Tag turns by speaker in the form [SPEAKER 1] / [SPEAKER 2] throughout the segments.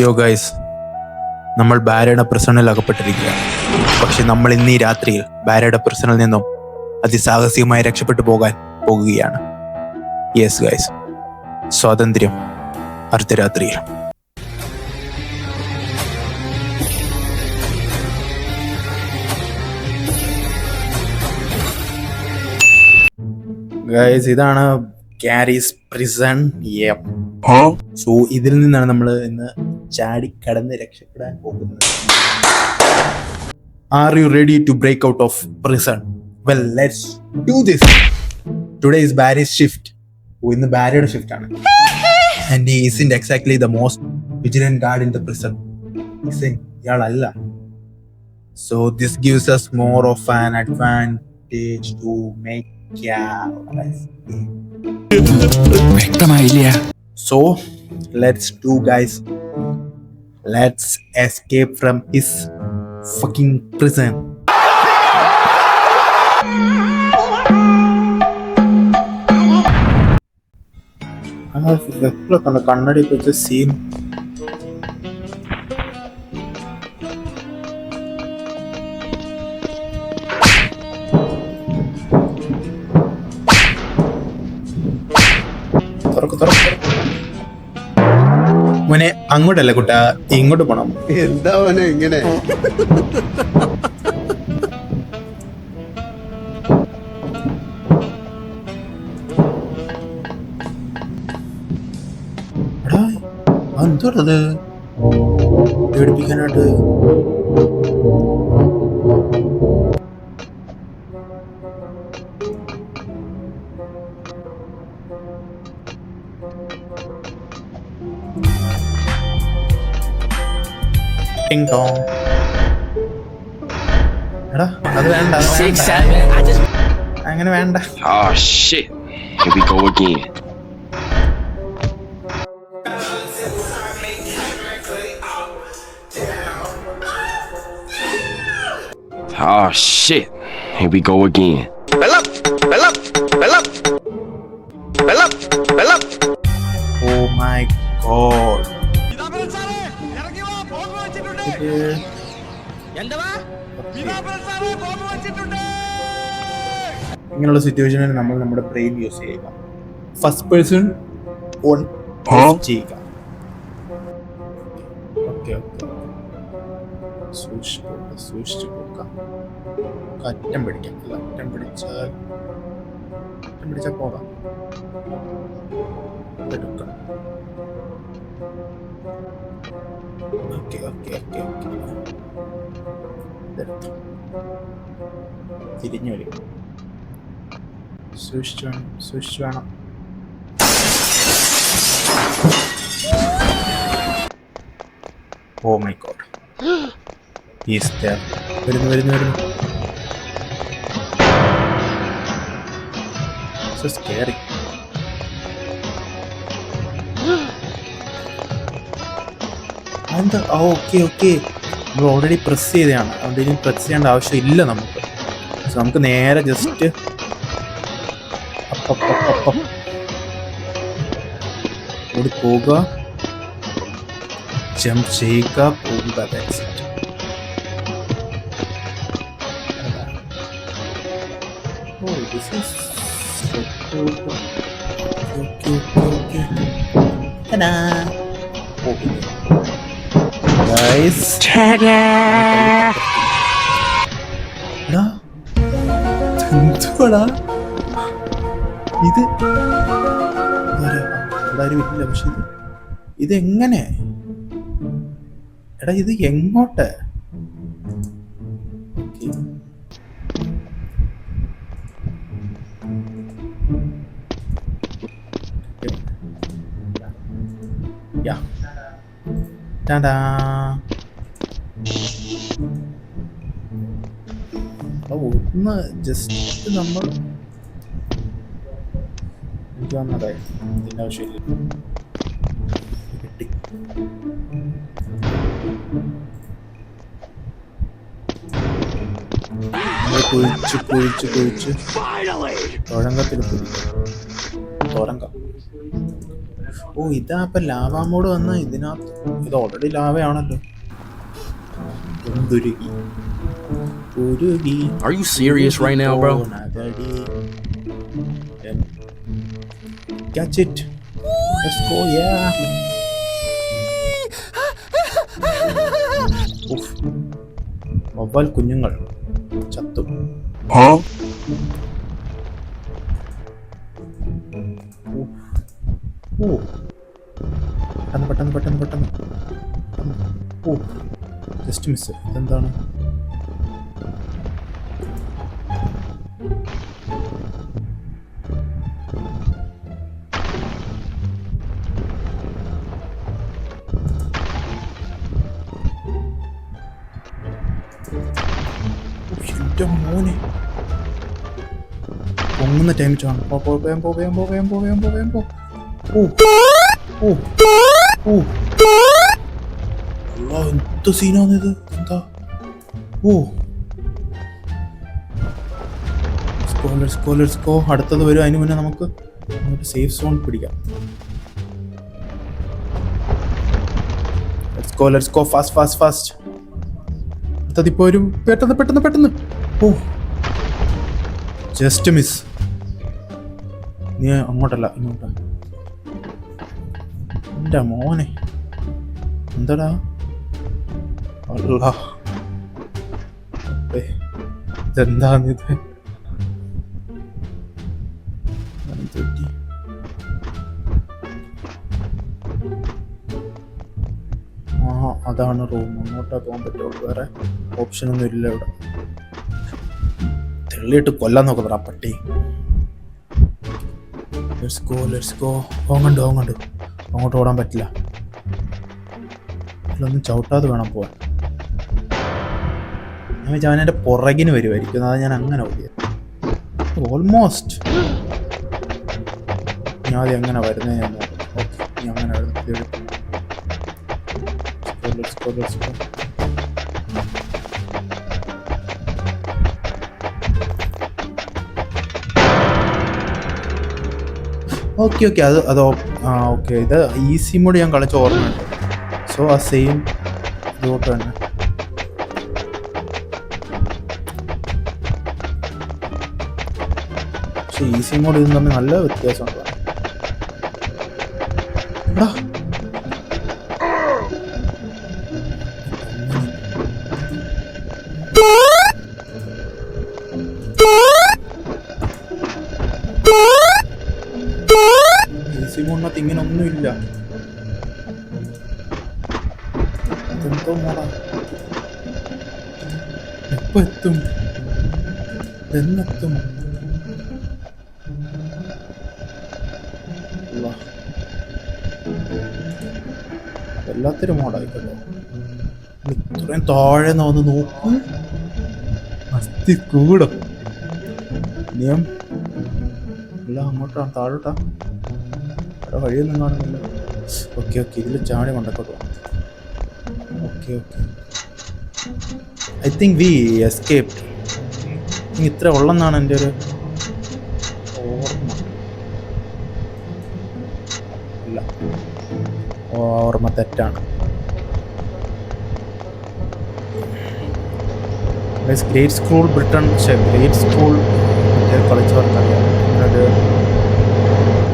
[SPEAKER 1] യോ ഗൈസ്, നമ്മൾ ബാരയുടെ പ്രിസണിൽ അകപ്പെട്ടിരിക്കുകയാണ്. പക്ഷെ നമ്മൾ ഇന്ന് ഈ രാത്രിയിൽ ബാരയുടെ പ്രിസണിൽ നിന്നും അതിസാഹസികമായി രക്ഷപ്പെട്ടു പോകാൻ പോകുകയാണ്. യെസ് ഗൈസ്, സ്വാതന്ത്ര്യം അർദ്ധരാത്രിയിൽ. ഗൈസ്, ഇതാണ് ക്യാരീസ് പ്രിസൺ. സോ ഇതിൽ നിന്നാണ് നമ്മൾ ഇന്ന് ചാടി കടന്ന് രക്ഷപ്പെടാൻ പോകുന്നത്. Are you ready to break out of prison? Well, let's do this. Today is Barry's shift. ഇന്ന് ബാരിയുടെ ഷിഫ്റ്റ് ആണ്. And he isn't exactly the most vigilant guard in the prison. ഇയാളല്ല. So this gives us more of an advantage to make
[SPEAKER 2] വ്യക്തമായില്ല.
[SPEAKER 1] So let's do, guys. Let's escape from his fucking prison. എപ്പോഴൊക്കെ കണ്ണടി വെച്ച scene. മോനെ, അങ്ങോട്ടല്ല കുട്ടാ, ഇങ്ങോട്ട് പോണം.
[SPEAKER 3] എന്താ മോനെ ഇങ്ങനെ?
[SPEAKER 1] എടാ, എന്തോടത് പേടിപ്പിക്കാനായിട്ട്? എടാ, അത് വേണ്ട, അങ്ങനെ വേണ്ട.
[SPEAKER 2] Oh shit. Here we go again. Oh shit. Here we go again.
[SPEAKER 1] Oh my god. ഇങ്ങനെയുള്ള സിറ്റുവേഷനിൽ നമ്മൾ നമ്മുടെ ബ്രെയിൻ യൂസ് ചെയ്യുക. ഫസ്റ്റ് പേഴ്സൺ ഓൺ ചെയ്യുക. ഓക്കെ ഓക്കെ, സൂക്ഷിച്ചു പോകാം. അറ്റം പിടിക്കാം. അറ്റം പിടിച്ചാൽ പോകാം. എടുക്കണം. ഓക്കെ ഓക്കെ ഓക്കെ ഓക്കെ, തിരിഞ്ഞു വരും. സൂക്ഷിച്ചു വേണം. Oh my god, he's there. വരുന്നു. So scary. എന്താ? ഓക്കെ, നമ്മൾ ഓൾറെഡി പ്രസ് ചെയ്തതാണ്. അതുകൊണ്ട് ഇനി പ്രസ് ചെയ്യേണ്ട ആവശ്യമില്ല നമുക്ക്. സോ നമുക്ക് നേരെ ജസ്റ്റ് അപ്പം ഓടി പോകുക, ജമ്പ് ചെയ്യുക, പോകുക. That's it. Oh, this is okay. Ta-da! Okay. Guys. Ta-da! എടാ, എന്തുവാടാ ഇത്? എല്ലാരും ഇല്ല. പക്ഷെ ഇതെങ്ങനെ? എടാ, ഇത് എങ്ങോട്ട്? ഒന്ന് ജസ്റ്റ് നമ്മൾ എനിക്ക് വന്നതായി ഇതിൻ്റെ ആവശ്യമില്ല. കിട്ടി. കുഴിച്ച് തുഴങ്കത്തിൽ തുരങ്കം. ഓ ഇതാ ഇപ്പൊ ലാവാ മോഡ് വന്ന ഇതിനകത്ത് ഇത് ഓൾറെഡി ലാവയാണല്ലോ. എന്തുരുകി ഉരുകി.
[SPEAKER 2] Are you serious right now, bro?
[SPEAKER 1] Catch it. Let's go, yeah. ഉഫ്. വവ്വാൽ കുഞ്ഞുങ്ങൾ ചത്തു. ഓ പെട്ടെന്ന് പെട്ടെന്ന് പെട്ടെന്ന് പെട്ടെന്ന്. Oh just miss. ഇതെന്താണ്? എന്റെ മോനെ പൊങ്ങുന്ന ടൈം ചാണ്. എന്ത് സീനാണിത്? എന്താ? ഓ സ്കോ അടുത്തത് വരും. അതിന് മുന്നേ നമുക്ക് സേഫ് സോൺ പിടിക്കാം. Let's go fast. അടുത്തതിപ്പോ ഒരു പെട്ടെന്ന്. Oh just miss. നീ അങ്ങോട്ടല്ല ഇങ്ങോട്ടാ. എൻ്റെ മോനെ എന്താടാ? അല്ലാ ഇതെന്താന്നിത്? അതാണ് റൂം. അങ്ങോട്ടാ പോകാൻ പറ്റുള്ളൂ, വേറെ ഓപ്ഷനൊന്നും ഇല്ല ഇവിടെ. തെള്ളിയിട്ട് കൊല്ലാൻ നോക്കുന്നതാ പട്ടി. Let's go. ഓങ്ങണ്ട് അങ്ങോട്ട് ഓടാൻ പറ്റില്ല. ഇതിലൊന്നും ചവിട്ടാതെ വേണം പോവാൻ. ഞാൻ വെച്ചാൽ അവൻ എൻ്റെ പുറകിന് വരുമായിരിക്കും. അതാ ഞാൻ അങ്ങനെ ഓടിയത്. ഓൾമോസ്റ്റ്. ഞാൻ അത് എങ്ങനെ വരുന്നത് ഞാൻ നോക്കും. ഓക്കെ, ഞാൻ അങ്ങനെ വരുന്നത്. Let's go. ഓക്കെ അത് ഓക്കെ. ഇത് ഈസി മോഡ് ഞാൻ കളിച്ച ഓർമ്മയുണ്ട്. സോ ആ സെയിം ഇതോട്ട് തന്നെ. പക്ഷെ ഈസി മോഡ് ഇതും തമ്മിൽ നല്ല വ്യത്യാസമുണ്ട്. എടാ മോണിനകത്ത് ഇങ്ങനെ ഒന്നുമില്ല. എന്തോ മോടാ. എപ്പോ എത്തും? എന്നെത്തും? വല്ലാത്തൊരു മോഡായിക്കല്ലോ. ഇത്രയും താഴെ വന്ന് നോക്കൂ. അസ്ഥി കൂടം. നിയം എല്ലാം അങ്ങോട്ടാണ്, താഴോട്ടാ. അവിടെ വഴിയൊന്നും കാണുന്നില്ല. ഓക്കെ ഇതിൽ ചാടി കൊണ്ടൊക്കെ. Okay I think we escaped. ഇത്ര ഉള്ളെന്നാണ് എൻ്റെ ഒരു ഓർമ്മ. അല്ല, ഓർമ്മ തെറ്റാണ്. Great school Britain. Great school കളിച്ചവർക്കറിയാം. ഒരു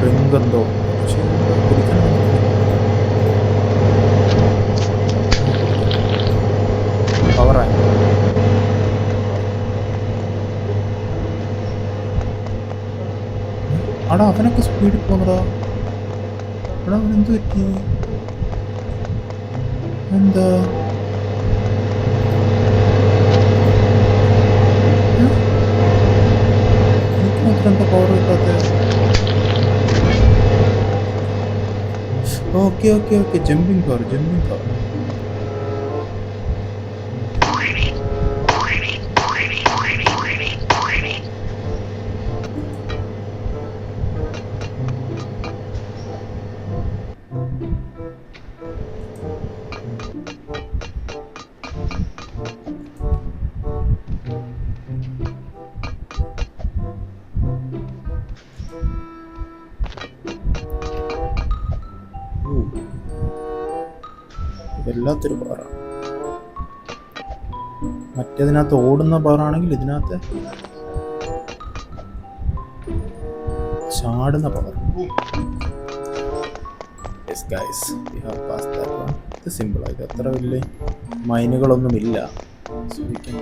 [SPEAKER 1] ഡ്രിങ്ക് എന്തോ പവറായി. ആടാ അവനൊക്കെ സ്പീഡിൽ പോകുന്നടാ. എടാ അവനെന്ത് പറ്റി? എന്താ എനിക്ക് മാത്രം എന്താ പവർ കിട്ടാത്ത? Okay jumping power. വല്ലാത്തൊരു പവറാണ്. മറ്റേതിനകത്ത് ഓടുന്ന പവറാണെങ്കിൽ ഇതിനകത്ത് ചാടുന്ന power. Yes guys, we have passed that one. ഇത് സിമ്പിളാണ്, ഇത് അത്ര വലിയ മൈനുകളൊന്നുമില്ല. So we can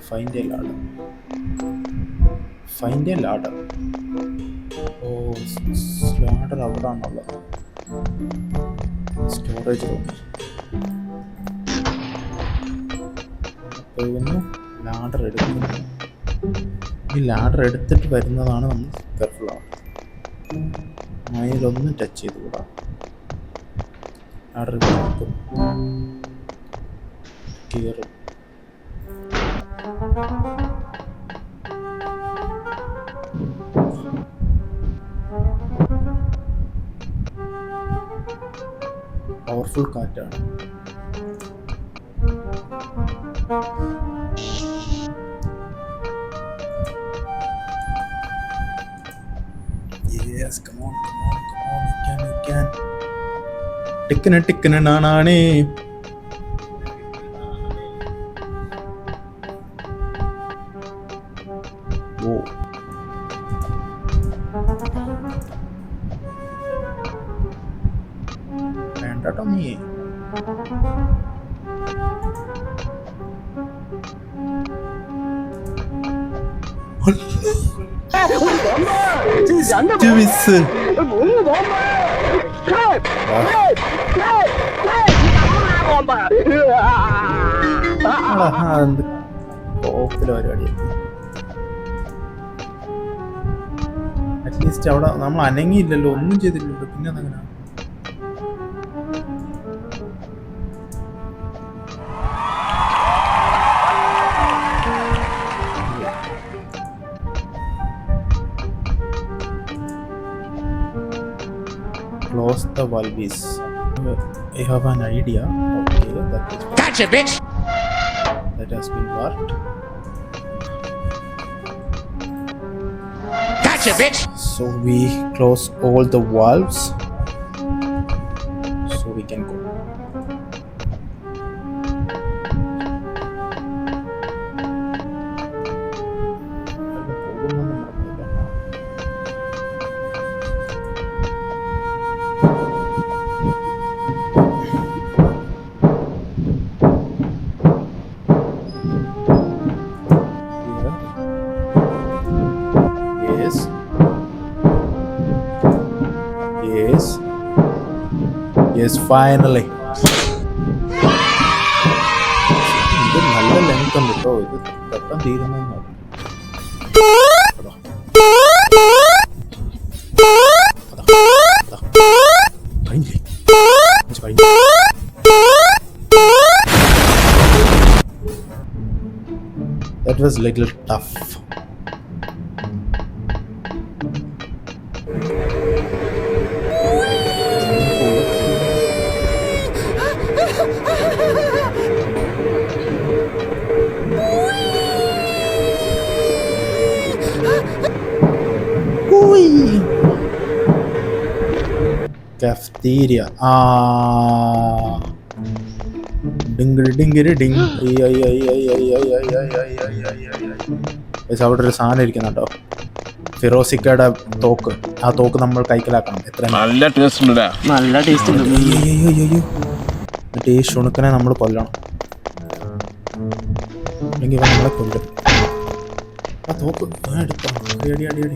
[SPEAKER 1] find a ladder. Find a ladder. Oh, ladder അവിടെ ആണുള്ളത്. Storage room. പോകുന്നു, ലാഡർ എടുക്കുന്നു. ഈ ലാഡർ എടുത്തിട്ട് വരുന്നതാണ് നമ്മൾ കെയർഫുൾ ആവുന്നത്. മൈനിലൊന്നും ടച്ച് ചെയ്തുകൂടാ. ലാഡർ നോക്കും, കയറും. പവർഫുൾ കാറ്റാണ്. Yes, come on, you can. ടിക്കന നാണാണേ. ഓ, വേണ്ടട്ടോ നീ. പരിപാടി. അറ്റ്ലീസ്റ്റ് അവിടെ നമ്മൾ അനങ്ങിയില്ലല്ലോ, ഒന്നും ചെയ്തില്ലല്ലോ. പിന്നെ അതങ്ങനെ close the valves. I have an idea. Okay,
[SPEAKER 3] Gotcha, bitch.
[SPEAKER 1] That has been worked.
[SPEAKER 3] Gotcha, bitch.
[SPEAKER 1] So we close all the valves, so we can go. Yes, finally. ഇത് നല്ല ലെങ്ത് ഉണ്ട് കേട്ടോ. ഇത് പെട്ടെന്ന് തീരുന്നു. That was little tough. Cafeteria. Ding. അവിടെ ഒരു സാധനം ഇരിക്കുന്ന കേട്ടോ. ഫിറോസിക്കയുടെ തോക്ക്. ആ തോക്ക് നമ്മൾ കൈക്കലാക്കണം. എത്ര
[SPEAKER 2] നല്ല ടേസ്റ്റ് ഉണ്ട്.
[SPEAKER 1] എന്നിട്ട് ഈ ഷുണുക്കനെ നമ്മൾ കൊല്ലണം, അല്ലെങ്കിൽ ഇവ നമ്മളെ കൊല്ലും. ആ തോക്ക് എടുത്തോ. അടി.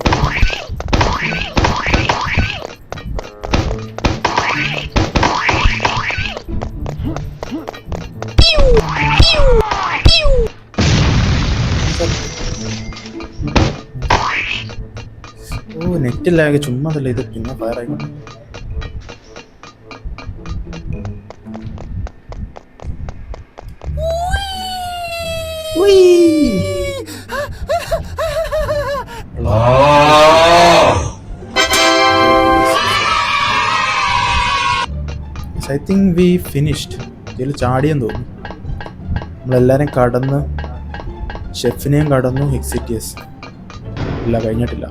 [SPEAKER 1] ഓ, നെറ്റില്ലാകെ ചുമ്മാതല്ല ഇത്. പിന്നെ ഫയർ ആയിക്കോട്ടെ. I think we finished. ഇതിൽ ചാടിയെന്ന് തോന്നുന്നു. നമ്മളെല്ലാവരും കടന്ന്, ഷെഫിനെയും കടന്നു. എക്സിറ്റിയസ് ഇല്ല, കഴിഞ്ഞിട്ടില്ല.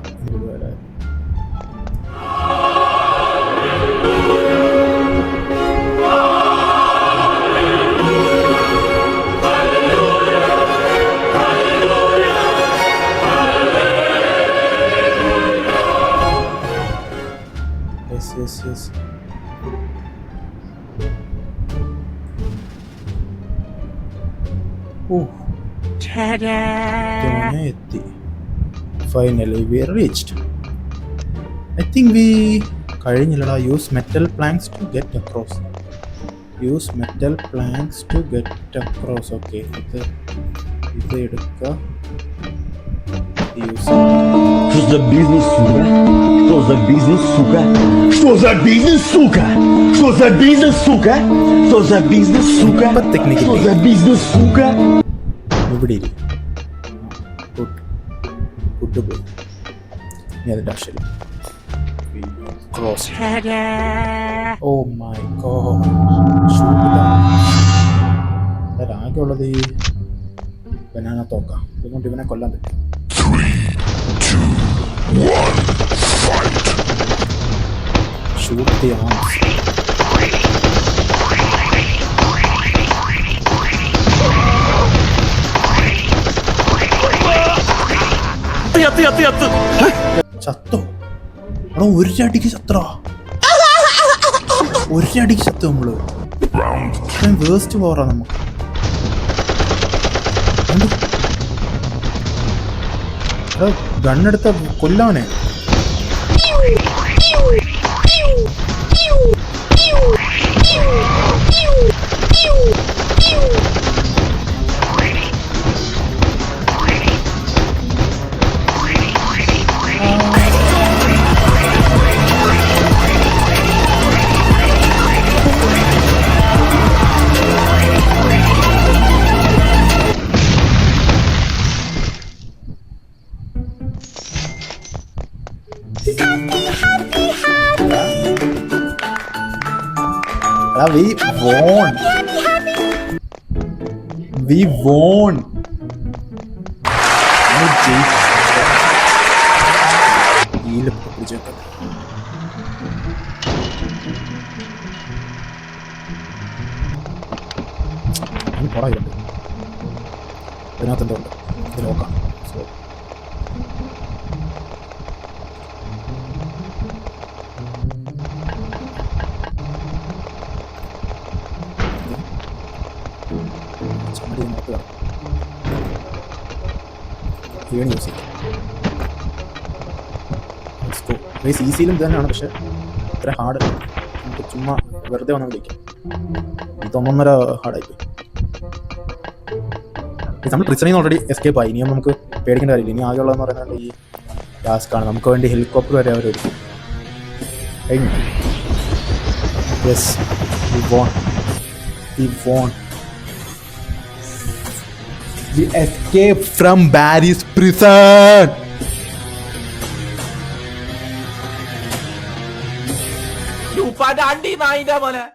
[SPEAKER 1] എത്തി. Finally we reached. I think we കഴിഞ്ഞില്ലടാ. Use metal planks to get across. Use metal planks to get across. Okay, ഇത് എടുക്കുക.
[SPEAKER 3] Что за бизнес, сука? Что за бизнес, сука? Что за бизнес, сука? Что за бизнес, сука? Что за бизнес, сука? Что за бизнес, сука?
[SPEAKER 1] ഇവിടെ ഇരി. ഫുഡ് പോയി. ഇനി അതിൻ്റെ ആവശ്യമില്ല. Cross. Oh my god. ആകെയുള്ളത് ഈ ബനാന തോക്ക. ഇതുകൊണ്ട് ഇവനെ കൊല്ലാൻ പറ്റും. Shoot the arms. ചത്തോ? എടാ ഒരടിക്ക് ചത്തോ? ഒരടിക്ക് ചത്തു നമ്മള്. വേസ്റ്റ് പോറാ നമുക്ക്. ഗണ്ണെടുത്ത കൊല്ലാവനെ. We won. We won. ഇതിനകത്ത് ഉണ്ട്. ഇത് നോക്കാം. ഈസിയിലും ഇത് തന്നെയാണ്, പക്ഷെ ഇത്ര ഹാർഡ് നമുക്ക് ചുമ്മാ വെറുതെ വന്ന് വിളിക്കാം. ഇതൊന്നൊന്നര ഹാർഡായിപ്പോയി. നമ്മൾ പ്രിസണിൽ നിന്ന് ഓൾറെഡി എസ്കേപ്പ് ആയി. ഇനിയും നമുക്ക് പേടിക്കേണ്ട കാര്യമില്ല. ഇനി ആകെയുള്ളതെന്ന് പറയുന്നത് ഈ ടാസ്ക്കാണ്. നമുക്ക് വേണ്ടി ഹെലികോപ്റ്റർ വരെ അവർ എടുക്കും. കഴിഞ്ഞു. Yes, we won. We won. We escaped from Barry's prison.
[SPEAKER 4] pada andi naik dah mana?